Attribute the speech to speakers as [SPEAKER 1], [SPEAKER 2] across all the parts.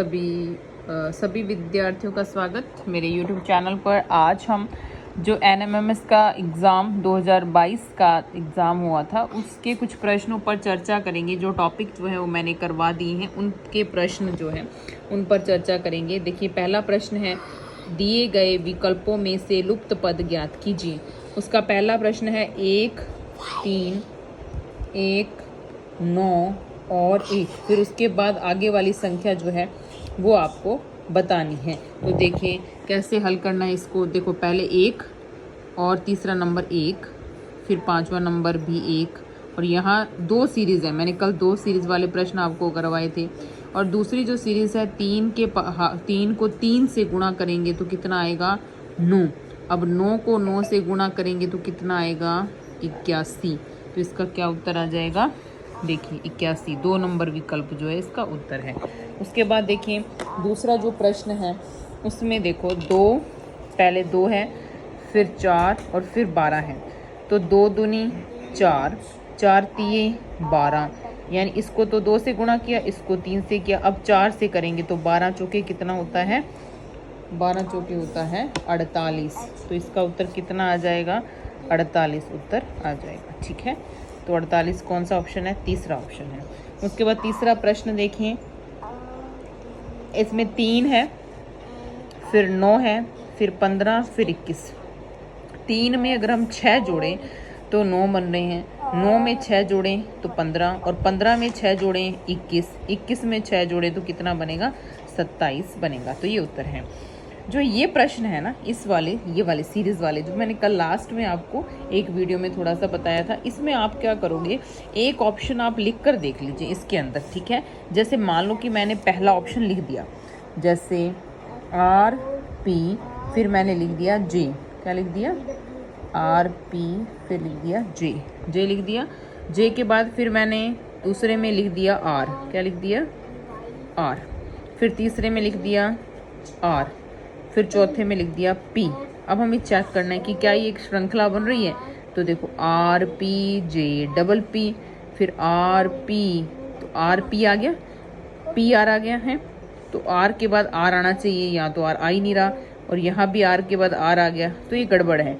[SPEAKER 1] सभी विद्यार्थियों का स्वागत मेरे YouTube चैनल पर। आज हम जो NMMS का एग्ज़ाम 2022 का एग्ज़ाम हुआ था उसके कुछ प्रश्नों पर चर्चा करेंगे। जो टॉपिक जो है वो मैंने करवा दिए हैं, उनके प्रश्न जो हैं उन पर चर्चा करेंगे। देखिए, पहला प्रश्न है, दिए गए विकल्पों में से लुप्त पद ज्ञात कीजिए। उसका पहला प्रश्न है 1, 3, 1, 9 और 1। फिर उसके बाद आगे वाली संख्या जो है वो आपको बतानी है। तो देखिए कैसे हल करना है इसको। देखो, पहले 1 और तीसरा नंबर 1, फिर पांचवा नंबर भी 1, और यहाँ 2 सीरीज़ है। मैंने कल 2 सीरीज़ वाले प्रश्न आपको करवाए थे। और दूसरी जो सीरीज़ है 3 को 3 से गुणा करेंगे तो कितना आएगा, 9। अब 9 को 9 से गुणा करेंगे तो कितना आएगा, 81। तो इसका क्या उत्तर आ जाएगा, देखिए 81। 2 नंबर विकल्प जो है इसका उत्तर है। उसके बाद देखिए दूसरा जो प्रश्न है उसमें देखो 2, पहले 2 है, फिर 4 और फिर 12 है। तो 2 दूनी 4, 4 तिये 12, यानी इसको तो 2 से गुणा किया, इसको 3 से किया। अब 4 से करेंगे तो 12 चौके कितना होता है, 12 चौके होता है 48। तो इसका उत्तर कितना आ जाएगा, 48 उत्तर आ जाएगा। ठीक है, तो 48 कौन सा ऑप्शन है, तीसरा ऑप्शन है। उसके बाद तीसरा प्रश्न देखिए, इसमें 3 है, फिर 9 है, फिर 15, फिर 21। 3 में अगर हम 6 जोड़ें तो 9 बन रहे हैं, 9 में 6 जोड़ें तो 15, और 15 में 6 जोड़ें 21, 21 में 6 जोड़ें तो कितना बनेगा, 27 बनेगा। तो ये उत्तर है। जो ये प्रश्न है ना, ये वाले सीरीज़ वाले जो मैंने कल लास्ट में आपको एक वीडियो में थोड़ा सा बताया था, इसमें आप क्या करोगे, एक ऑप्शन आप लिख कर देख लीजिए इसके अंदर। ठीक है, जैसे मान लो कि मैंने पहला ऑप्शन लिख दिया, जैसे RP, फिर मैंने लिख दिया J, क्या लिख दिया, RP, फिर लिख दिया J लिख दिया। J के बाद फिर मैंने दूसरे में लिख दिया R, क्या लिख दिया, R, फिर तीसरे में लिख दिया R, फिर चौथे में लिख दिया P। अब हमें चेक करना है कि क्या ये एक श्रृंखला बन रही है। तो देखो RPJ डबल P, फिर RP, तो RP आ गया, PR आ गया है। तो R के बाद R आना चाहिए, यहाँ तो R आ ही नहीं रहा, और यहाँ भी R के बाद R आ गया, तो ये गड़बड़ है।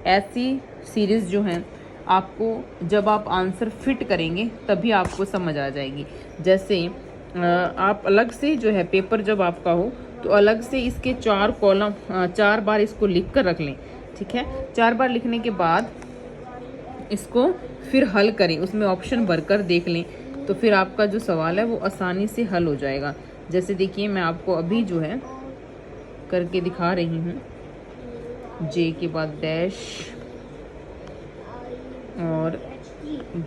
[SPEAKER 1] ऐसी सीरीज़ जो हैं आपको जब आप आंसर फिट करेंगे तभी आपको समझ आ जाएगी। जैसे आप अलग से जो है पेपर जब आपका हो तो अलग से इसके 4 कॉलम 4 बार इसको लिख कर रख लें। ठीक है, 4 बार लिखने के बाद इसको फिर हल करें, उसमें ऑप्शन भरकर देख लें, तो फिर आपका जो सवाल है वो आसानी से हल हो जाएगा। जैसे देखिए मैं आपको अभी जो है करके दिखा रही हूँ, J के बाद डैश और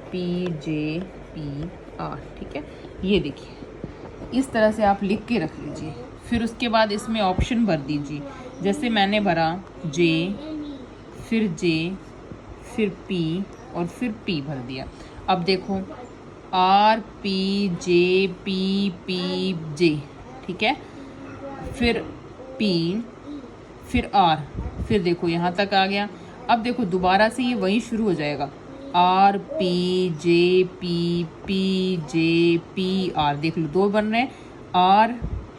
[SPEAKER 1] PJPR। ठीक है, ये देखिए इस तरह से आप लिख के रख लीजिए। फिर उसके बाद इसमें ऑप्शन भर दीजिए। जैसे मैंने भरा J, फिर P और फिर P भर दिया। अब देखो RPJPPJ, ठीक है, फिर P, फिर R, फिर देखो यहाँ तक आ गया। अब देखो दोबारा से ये वहीं शुरू हो जाएगा, RPJPPJPR। देख लो 2 बन रहे हैं,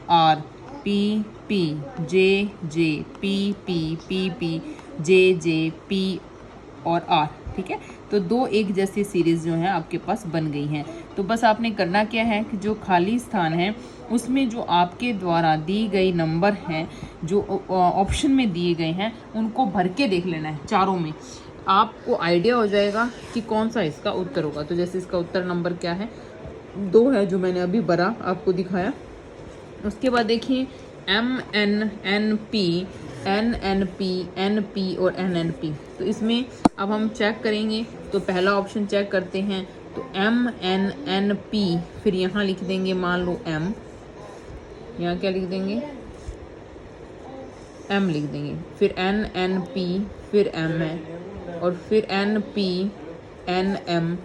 [SPEAKER 1] RPPJJPPPPJJP और R। ठीक है, तो 2 एक जैसी सीरीज़ जो हैं आपके पास बन गई हैं। तो बस आपने करना क्या है कि जो खाली स्थान है उसमें जो आपके द्वारा दी गई नंबर हैं, जो ऑप्शन में दिए गए हैं, उनको भर के देख लेना है चारों में। आपको आइडिया हो जाएगा कि कौन सा इसका उत्तर होगा। तो जैसे इसका उत्तर नंबर क्या है, 2 है जो मैंने अभी भरा आपको दिखाया। उसके बाद देखिए MNNP, NNP, NP और NNP। तो इसमें अब हम चेक करेंगे, तो पहला ऑप्शन चेक करते हैं। तो MNNP, फिर यहाँ लिख देंगे, मान लो M, यहाँ क्या लिख देंगे, M लिख देंगे, फिर NNP, फिर M है, और फिर NP, NM,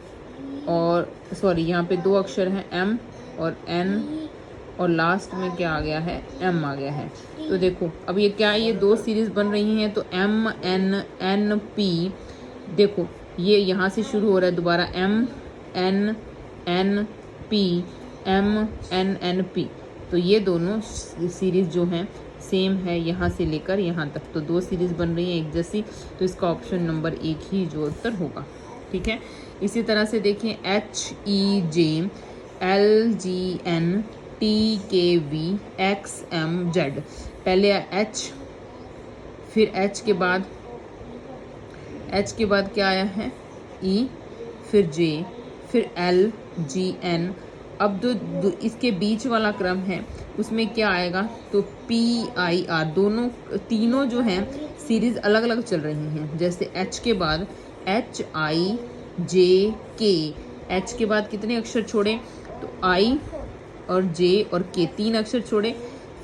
[SPEAKER 1] और सॉरी यहाँ पे 2 अक्षर हैं M और N, और लास्ट में क्या आ गया है, M आ गया है। तो देखो अब ये क्या है, ये 2 सीरीज़ बन रही हैं। तो MNNP, देखो ये यहाँ से शुरू हो रहा है दोबारा, MNNP, MNNP, तो ये दोनों सीरीज़ जो हैं सेम है यहाँ से लेकर यहाँ तक, तो 2 सीरीज़ बन रही हैं एक जैसी, तो इसका ऑप्शन नंबर 1 ही जो उत्तर होगा। ठीक है, इसी तरह से देखिए HEJ LGN TKV XMZ, पहले H, फिर H के बाद क्या आया है E, फिर J, फिर L G N। अब जो इसके बीच वाला क्रम है उसमें क्या आएगा, तो PIR, तीनों जो हैं सीरीज अलग अलग चल रही हैं। जैसे H के बाद HIJK, H के बाद कितने अक्षर छोड़े, तो I और J और K 3 अक्षर छोड़े,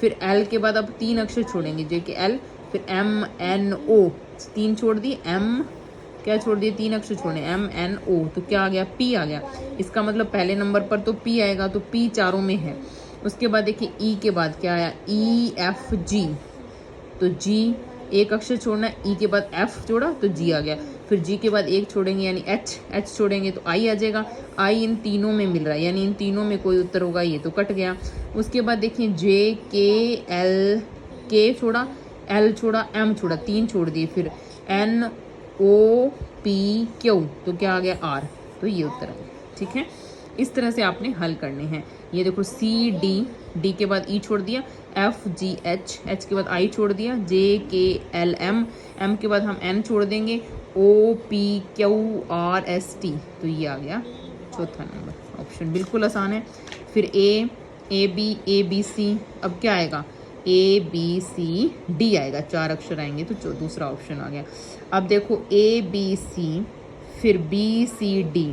[SPEAKER 1] फिर L के बाद अब 3 अक्षर छोड़ेंगे, J के L, फिर MNO 3 छोड़ दिए, M क्या छोड़ दिए, 3 अक्षर छोड़े, MNO, तो क्या आ गया, P आ गया। इसका मतलब पहले नंबर पर तो P आएगा, तो P चारों में है। उसके बाद देखिए E के बाद क्या आया, EFG, तो G 1 अक्षर छोड़ना है, E के बाद F जोड़ा तो G आ गया, फिर G के बाद 1 छोड़ेंगे यानी H छोड़ेंगे तो I आ जाएगा। I इन तीनों में मिल रहा है, यानी इन तीनों में कोई उत्तर होगा, ये तो कट गया। उसके बाद देखिए JK L, K छोड़ा, L छोड़ा, M छोड़ा, 3 छोड़ दिए, फिर NOPQ, तो क्या आ गया R, तो ये उत्तर है। ठीक है, इस तरह से आपने हल करने हैं। ये देखो CD, D के बाद E छोड़ दिया, FG H के बाद I छोड़ दिया, JK L M के बाद हम N छोड़ देंगे, OPQRST, तो ये आ गया चौथा नंबर ऑप्शन, बिल्कुल आसान है। फिर ABC, अब क्या आएगा, ABCD आएगा, 4 अक्षर आएंगे तो दूसरा ऑप्शन आ गया। अब देखो ABC, फिर BCD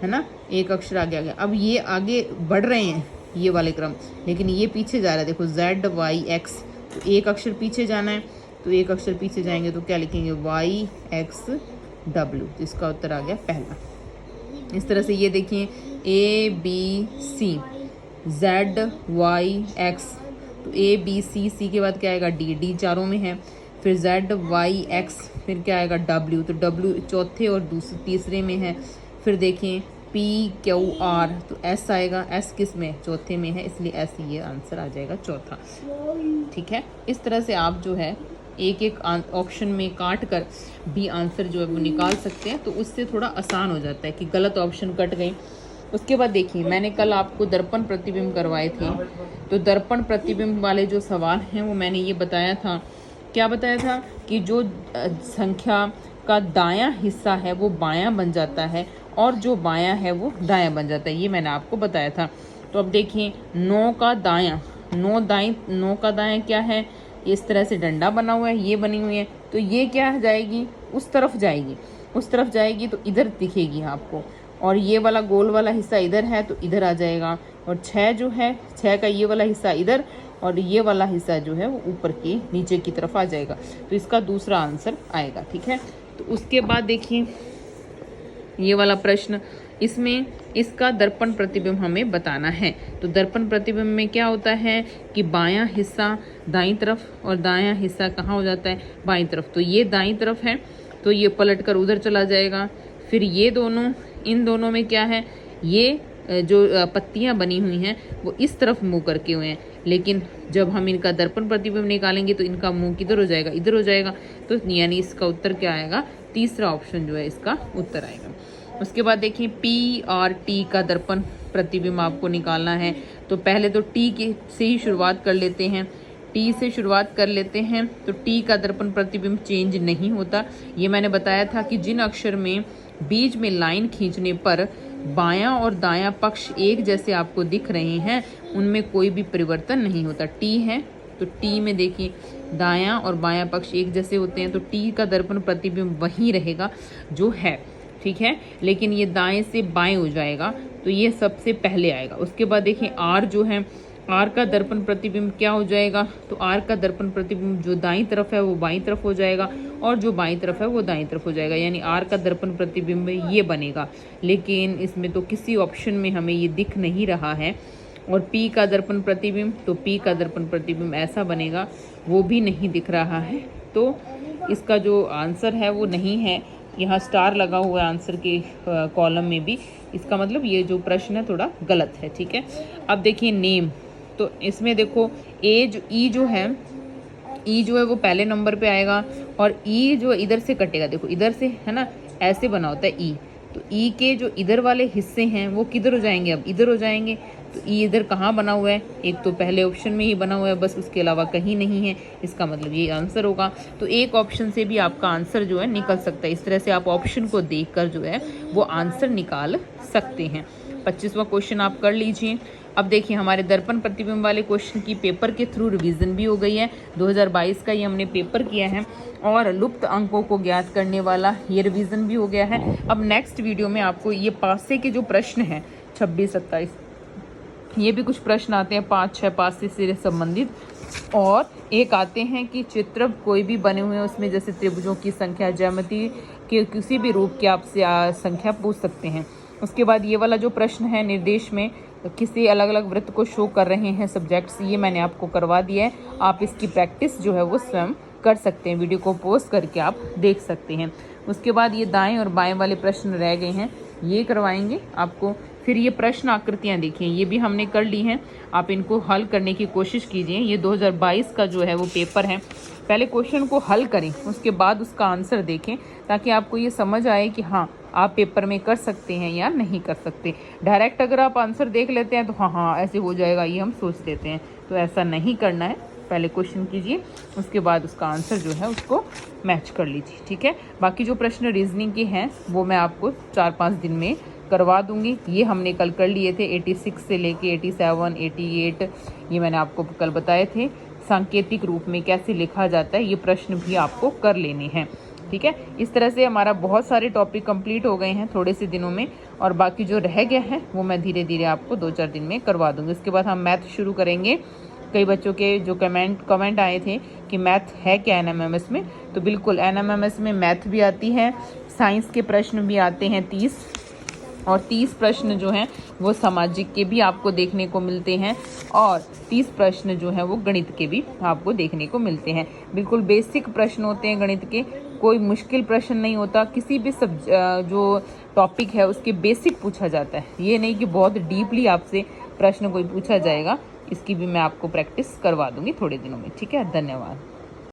[SPEAKER 1] है ना, 1 अक्षर आगे आ गया। अब ये आगे बढ़ रहे हैं ये वाले क्रम, लेकिन ये पीछे जा रहा है, देखो ZYX, तो 1 अक्षर पीछे जाना है, तो 1 अक्षर पीछे जाएंगे तो क्या लिखेंगे, YXW, तो इसका उत्तर आ गया पहला। इस तरह से ये देखिए ABC ZYX, तो ABCC के बाद क्या आएगा, D चारों में है, फिर ZYX, फिर क्या आएगा W, तो W चौथे और तीसरे में है, फिर देखें PQR, तो S आएगा, S किस में, चौथे में है, इसलिए S ये आंसर आ जाएगा चौथा। ठीक है, इस तरह से आप जो है एक एक ऑप्शन में काट कर भी आंसर जो है वो निकाल सकते हैं, तो उससे थोड़ा आसान हो जाता है कि गलत ऑप्शन कट गई। उसके बाद देखिए मैंने कल आपको दर्पण प्रतिबिंब करवाए थे, तो दर्पण प्रतिबिंब वाले जो सवाल हैं वो मैंने ये बताया था, क्या बताया था कि जो संख्या का दायां हिस्सा है वो बायां बन जाता है और जो बायां है वो दायां बन जाता है, ये मैंने आपको बताया था। तो अब देखिए 9 का दायां क्या है, इस तरह से डंडा बना हुआ है, ये बनी हुई है, तो ये क्या जाएगी, उस तरफ जाएगी, तो इधर दिखेगी आपको, और ये वाला गोल वाला हिस्सा इधर है तो इधर आ जाएगा, और 6 जो है 6 का ये वाला हिस्सा इधर और ये वाला हिस्सा जो है वो ऊपर की नीचे की तरफ आ जाएगा, तो इसका दूसरा आंसर आएगा। ठीक है, तो उसके बाद देखिए ये वाला प्रश्न, इसमें इसका दर्पण प्रतिबिंब हमें बताना है। तो दर्पण प्रतिबिंब में क्या होता है कि बायां हिस्सा दाईं तरफ और दायां हिस्सा कहाँ हो जाता है, बाईं तरफ, तो ये दाईं तरफ है तो ये पलट कर उधर चला जाएगा। फिर ये दोनों, इन दोनों में क्या है, ये जो पत्तियां बनी हुई हैं वो इस तरफ मुंह करके हुए हैं, लेकिन जब हम इनका दर्पण प्रतिबिंब निकालेंगे तो इनका मुंह किधर हो जाएगा, इधर हो जाएगा, तो यानी इसका उत्तर क्या आएगा, तीसरा ऑप्शन जो है इसका उत्तर आएगा। उसके बाद देखिए P और T का दर्पण प्रतिबिंब आपको निकालना है, तो पहले तो T से ही शुरुआत कर लेते हैं, T से शुरुआत कर लेते हैं। तो T का दर्पण प्रतिबिंब चेंज नहीं होता, ये मैंने बताया था कि जिन अक्षर में बीच में लाइन खींचने पर बायां और दायां पक्ष एक जैसे आपको दिख रहे हैं उनमें कोई भी परिवर्तन नहीं होता। T है तो T में देखिए दायां और बायां पक्ष एक जैसे होते हैं, तो T का दर्पण प्रतिबिंब वही रहेगा जो है, ठीक है, लेकिन ये दाएं से बाएं हो जाएगा, तो ये सबसे पहले आएगा। उसके बाद देखिए R जो है, R का दर्पण प्रतिबिंब क्या हो जाएगा, तो R का दर्पण प्रतिबिंब जो दाईं तरफ है वो बाईं तरफ हो जाएगा और जो बाईं तरफ है वो दाईं तरफ हो जाएगा, यानी R का दर्पण प्रतिबिंब ये बनेगा। लेकिन इसमें तो किसी ऑप्शन में हमें ये दिख नहीं रहा है। और P का दर्पण प्रतिबिंब, तो P का दर्पण प्रतिबिंब ऐसा बनेगा, वो भी नहीं दिख रहा है, तो इसका जो आंसर है वो नहीं है। यहाँ स्टार लगा हुआ है आंसर के कॉलम में भी, इसका मतलब ये जो प्रश्न है थोड़ा गलत है। ठीक है, अब देखिए नेम, तो इसमें देखो ई जो है वो पहले नंबर पे आएगा, और ई जो इधर से कटेगा, देखो इधर से है ना, ऐसे बना होता है ई। तो ई के जो इधर वाले हिस्से हैं वो किधर हो जाएंगे, अब इधर हो जाएंगे। तो ई इधर कहाँ बना हुआ है, एक तो पहले ऑप्शन में ही बना हुआ है बस, उसके अलावा कहीं नहीं है, इसका मतलब ये आंसर होगा। तो एक ऑप्शन से भी आपका आंसर जो है निकल सकता है। इस तरह से आप ऑप्शन को देखकर जो है वो आंसर निकाल सकते हैं। 25वां क्वेश्चन आप कर लीजिए। अब देखिए हमारे दर्पण प्रतिबिंब वाले क्वेश्चन की पेपर के थ्रू रिवीजन भी हो गई है। 2022 का ये हमने पेपर किया है, और लुप्त अंकों को ज्ञात करने वाला ये रिवीजन भी हो गया है। अब नेक्स्ट वीडियो में आपको ये पासे के जो प्रश्न हैं 26, 27, ये भी कुछ प्रश्न आते हैं 5, 6 पासे से संबंधित, और एक आते हैं कि चित्र कोई भी बने हुए हैं उसमें, जैसे त्रिभुजों की संख्या, ज्यामिति के किसी भी रूप की आपसे संख्या पूछ सकते हैं। उसके बाद ये वाला जो प्रश्न है, निर्देश में किसी अलग अलग वृत्त को शो कर रहे हैं सब्जेक्ट्स, ये मैंने आपको करवा दिया है। आप इसकी प्रैक्टिस जो है वो स्वयं कर सकते हैं, वीडियो को पॉज करके आप देख सकते हैं। उसके बाद ये दाएं और बाएं वाले प्रश्न रह गए हैं, ये करवाएंगे आपको। फिर ये प्रश्न आकृतियां देखिए, ये भी हमने कर ली हैं, आप इनको हल करने की कोशिश कीजिए। ये 2022 का जो है वो पेपर है, पहले क्वेश्चन को हल करें, उसके बाद उसका आंसर देखें, ताकि आपको ये समझ आए कि हाँ आप पेपर में कर सकते हैं या नहीं कर सकते। डायरेक्ट अगर आप आंसर देख लेते हैं तो हाँ ऐसे हो जाएगा, ये हम सोच लेते हैं, तो ऐसा नहीं करना है। पहले क्वेश्चन कीजिए, उसके बाद उसका आंसर जो है उसको मैच कर लीजिए, ठीक है। बाकी जो प्रश्न रीजनिंग के हैं वो मैं आपको 4-5 दिन में करवा दूंगी। ये हमने कल कर लिए थे, 86 से लेके 87, 88 ये मैंने आपको कल बताए थे। सांकेतिक रूप में कैसे लिखा जाता है ये प्रश्न भी आपको कर लेने हैं, ठीक है। इस तरह से हमारा बहुत सारे टॉपिक कंप्लीट हो गए हैं थोड़े से दिनों में, और बाकी जो रह गया है वो मैं धीरे धीरे आपको 2-4 दिन में करवा दूंगी। उसके बाद हम मैथ शुरू करेंगे। कई बच्चों के जो कमेंट आए थे कि मैथ है क्या एनएमएमएस में, तो बिल्कुल एनएमएमएस में मैथ भी आती है, साइंस के प्रश्न भी आते हैं 30, और 30 प्रश्न जो हैं वो सामाजिक के भी आपको देखने को मिलते हैं, और 30 प्रश्न जो हैं वो गणित के भी आपको देखने को मिलते हैं। बिल्कुल बेसिक प्रश्न होते हैं गणित के, कोई मुश्किल प्रश्न नहीं होता। किसी भी जो टॉपिक है उसके बेसिक पूछा जाता है, ये नहीं कि बहुत डीपली आपसे प्रश्न कोई पूछा जाएगा। इसकी भी मैं आपको प्रैक्टिस करवा दूंगी थोड़े दिनों में, ठीक है। धन्यवाद।